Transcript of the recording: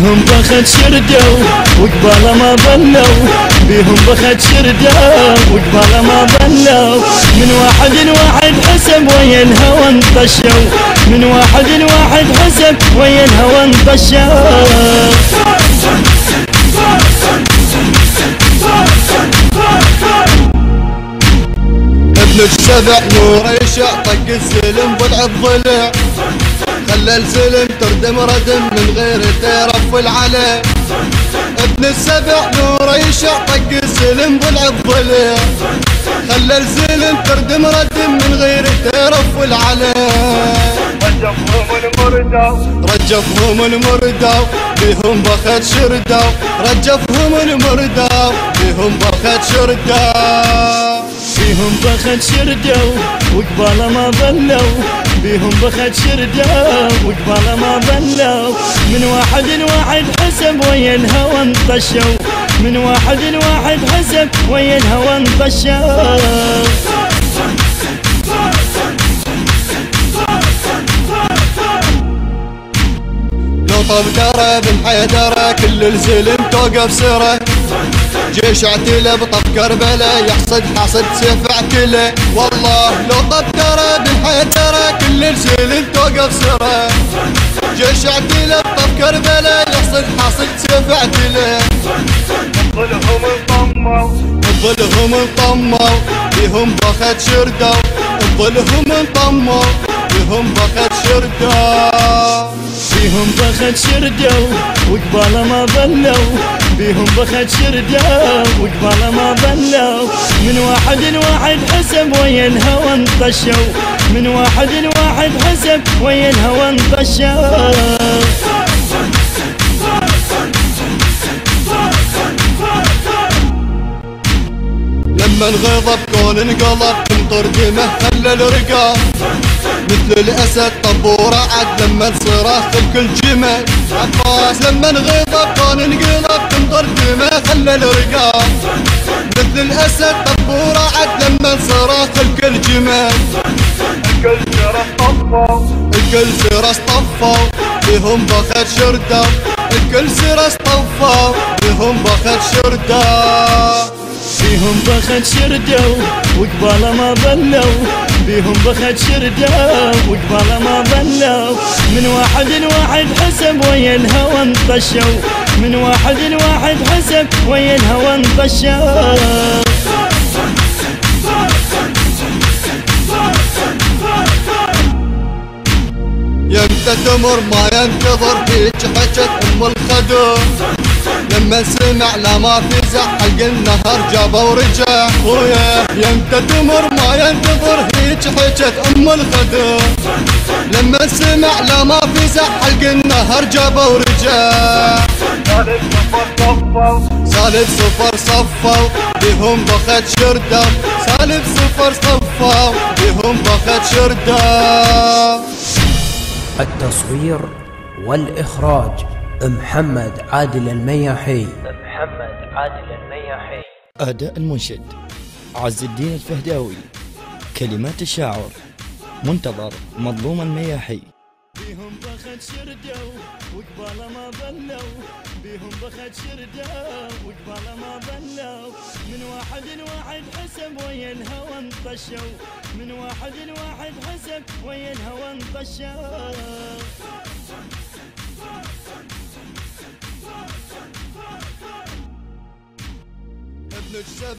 بيهم بخت شردوا وقبال ما ظلوا، بيهم بخت شردوا وقبال ما ظلوا، من واحد واحد حسب ويا الهوى انطشوا، من واحد واحد حسب ويا الهوى انطشوا. ابن السبع نور يشع طق السلم ضلع الضلع، خلى السلم تردم ردم من غير ترف العلي. ابن السبع نور يشع طق السلم ضلع الضلع، خلى السلم تردم ردم من غير ترف العلي. رجفهم المرداو بيهم بخت شرداو، رجفهم المرداو بيهم بخت شرداو. بيهم بخت شردوا وقبال ما ظلوا، بيهم بخت شردوا وقبال ما ظلوا، من واحد واحد حسب ويا الهوى انطشوا، من واحد واحد حسب ويا الهوى انطشوا. لو طب ترى بن حيدره كل الزلم توقف سره، جيش اعتله بطف كربله يحصد حصد سيف اعتله. والله لو طب ترى بن حيدره كل الزلم توقف سره، جيش اعتله بطف كربله يحصد حصد سيف اعتله. الظلهم انطموا الظلهم انطموا بيهم بخت شردوا، الظلهم انطموا بيهم بخت شردوا. بيهم بخت شردوا وقبال ما ظلوا، بيهم بخت شردوا وقبال ما ظلوا، من واحد واحد حسب ويا الهوى انطشوا، من واحد واحد حسب ويا الهوى انطشوا. لما انغضب كون انقلب تمطر دمه خلى الرقاب، مثل الاسد طبوره عد لما صراخ الكل جمل. عباس لما انغضب كون انقلب تمطر دمه خلى الرقاب، مثل الاسد طبوره عد لما صراخ الكل جمل. الكل سرس طفوا الكل سرس طفوا بهم بخت شردوا، الكل سرس طفوا بهم بخت شردوا. بيهم بخت شردوا وقبال ما ظلوا، بيهم بخت شردوا وقبال ما ظلوا، من واحد واحد حسب ويا الهوى انطشوا، من واحد واحد حسب ويا الهوى انطشوا. يمتى تمر ما ينتظر هيج حجت ام الخدم، لما سمع لا ما في زح حلق النهر جابه ورجع. وياه يمتى تمر ما ينتظر هيج حجت ام الخدم، لما سمع لا ما في زح حلق النهر جابه ورجع. سالب صفر صفوا بهم بخت شردوا، سالب صفر صفوا بهم بخت شردوا. التصوير والإخراج محمد عادل المياحي. أداء المنشد عز الدين الفهداوي، كلمات الشاعر منتظر مظلوم المياحي. بيهم بخت شردوا وقبال ما ظلوا، بيهم بخت شردوا وقبال ما ظلوا، من واحد واحد حسب ويا الهوى انطشوا، من واحد واحد حسب ويا الهوى انطشوا. ابن الشباب